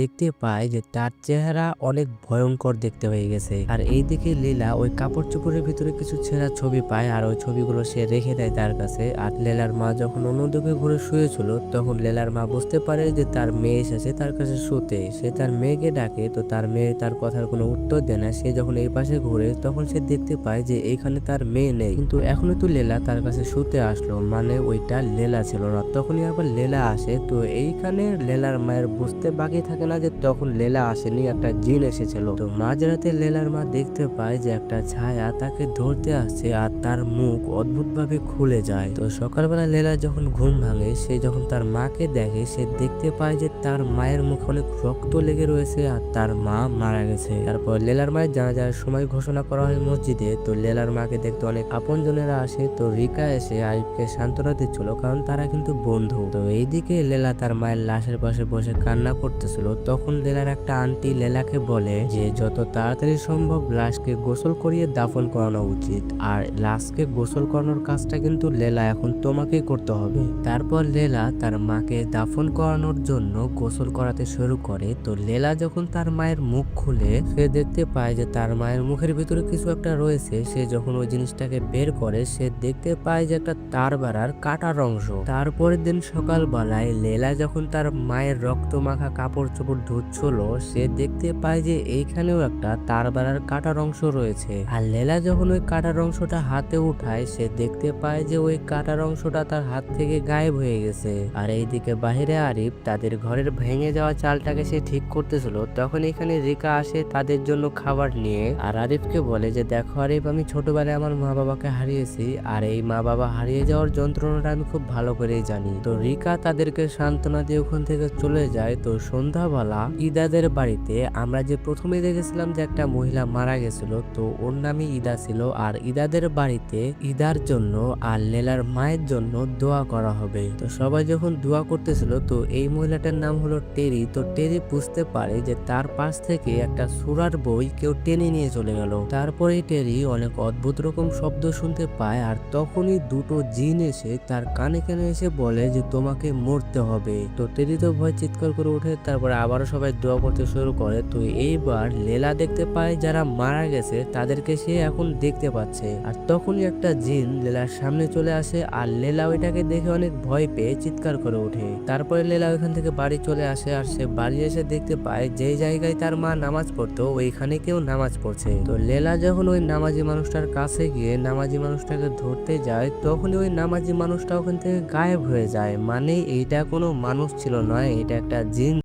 দেখতে পায় যে তার চেহারা অনেক ভয়ঙ্কর দেখতে হয়ে গেছে। আর এইদিকে লীলা ওই কাপড় চোপড়ের ভিতরে কিছু ছেঁড়া ছবি পায় আর ওই ছবিগুলো সে রেখে দেয় তার কাছে। আর লেলার মা যখন অন্যদিকে ঘুরে শুয়েছিল তখন লেলার মা বুঝতে পারে যে তার মেয়ে এসেছে তার কাছে শুতে। সে তার মেয়েকে ডাকে, তো তার মেয়ে তার কথার কোনো উত্তর দেয় না। সে যখন এই পাশে ঘুরে তখন সে দেখতে পায় যে এইখানে তার মেয়ে নেই, কিন্তু এখনো তো লেলা তার কাছে শুতে আসলো, মানে ওইটা লেলা ছিল না। তখনই আবার লেলা আসে। তো এইখানে লেলার মায়ের বুঝতে বাকি থাকে না যে তখন লেলা আসেনি, একটা জিন এসেছিল। তো মাঝরাতে লেলার মা দেখতে পায় যে একটা ছায়া তাকে ধরতে আসছে আর তার মুখ অদ্ভুত ভাবে খুলে যায়। তো সকালবেলা লেলা যখন ঘুম ভাঙে, সে যখন তার মাকে দেখে সে দেখতে পায় যে তার মায়ের মুখে অনেক রক্ত লেগে রয়েছে আর তার মা মারা গেছে। তারপর লেলার মায়ের জানাজার সময় ঘোষণা করা হয় মসজিদে। তো লেলার মাকে দেখতে অনেক আপনজনেরা আসে। তো রিকা এসে আরিফকে সান্ত্বনা দিচ্ছিল, কারণ তারা কিন্তু বন্ধু। তো এইদিকে লেলা তার মায়ের লাশের পাশে বসে কান্না করতেছিল। তখন লেলার একটা আন্টি লেলাকে বলে যে যত তাড়াতাড়ি সম্ভব লাশকে গোসল করিয়ে দাফন করানো উচিত, আর লাশকে গোসল করানোর কাজটা কিন্তু লেলা এখন তোমাকেই করতে হবে। তারপর লেলা তার মাকে দাফন করানোর জন্য গোসল করাতে শুরু করে। তো লেলা যখন তার মায়ের মুখ খুলে সে দেখতে পায় যে তার মায়ের মুখের ভিতরে কিছু একটা রয়েছে। সে যখন ওই জিনিসটাকে বের করে সে দেখতে পায় যে একটা তার বাড়ার কাটার অংশ। তারপরের দিন সকালবেলায় লেলা যখন তার মায়ের রক্ত মাখা কাপড় চোপড় ধুচ্ছিল, সে দেখতে পায় যে এইখানেও একটা তার বাড়ার কাটার অংশ রয়েছে। আর লেলা যখন ওই কাটার অংশটা হাতে উঠায় সে দেখতে পায় যে ওই কাটার অংশটা তার হাত থেকে গায়েব হয়ে গেছে। আর এইদিকে বাহিরে আরিফ তাদের ঘরের ভেঙে যাওয়া চালটাকে সে ঠিক করতেছিল। তখন এখানে রিকা আসে তাদের জন্য খাবার নিয়ে, আর আরিফকে বলে যে দেখো আরিফ, আমি ছোটবেলায় আমার মা বাবাকে হারিয়েছি, আর এই মা বাবা হারিয়ে যাওয়ার যন্ত্রণাটা আমি খুব ভালো করেই জানি। তো রিকা তাদেরকে সান্ত্বনা দিয়ে ওখান থেকে চলে যায়। তো সন্ধ্যাবেলা ইদাদের বাড়িতে আমরা যে প্রথমে দেখেছিলাম যে একটা মহিলা মারা গেছিল, তো ওর নামই ইদা ছিল। আর ইদাদের বাড়িতে ইদার জন্য আর লেলার মায়ের জন্য দোয়া করা হবে। তো সবাই যখন দোয়া করতেছিল, তো এই মহিলাটার নাম হলো টেরি। তো টেরি বুঝতে পারে যে তার পাশ থেকে একটা সূরার বই কেউ টেনে নিয়ে চলে গেল। তারপরে টেরি অনেক অদ্ভুত রকম শব্দ শুনতে পায়, আর তখনই দুটো জিন এসে তার কানে কানে এসে বলে যে তোমাকে মরতে হবে। তো টেরি তো ভয় চিৎকার করে ওঠে। তারপরে আবারও সবাই দোয়া করতে শুরু করে। তো এইবার লেলা দেখতে পায় যারা মারা গেছে তাদেরকে সে এখন দেখতে পাচ্ছে। আর তখনই একটা জিন লেলার সামনে চলে আসে, আর লেলা ওইটাকে দেখে অনেক ভয় পেয়ে চিৎকার করে ওঠে। তারপরে লেলা ওইখান থেকে বাড়ি চলে আসে, আর সে বাড়ি এসে দেখতে পায় যে জায়গায় তার মা নামাজ পড়তো ওইখানে কেউ নামাজ পড়ছে। তো লেলা যখন ওই নামাজি মানুষটার কাছে গিয়ে নামাজি মানুষটাকে ধরতে যায়, তখনই ওই নামাজি মানুষটা ওখান থেকে গায়েব হয়ে যায়। মানে এইটা কোনো মানুষ ছিল না, এটা একটা জিন।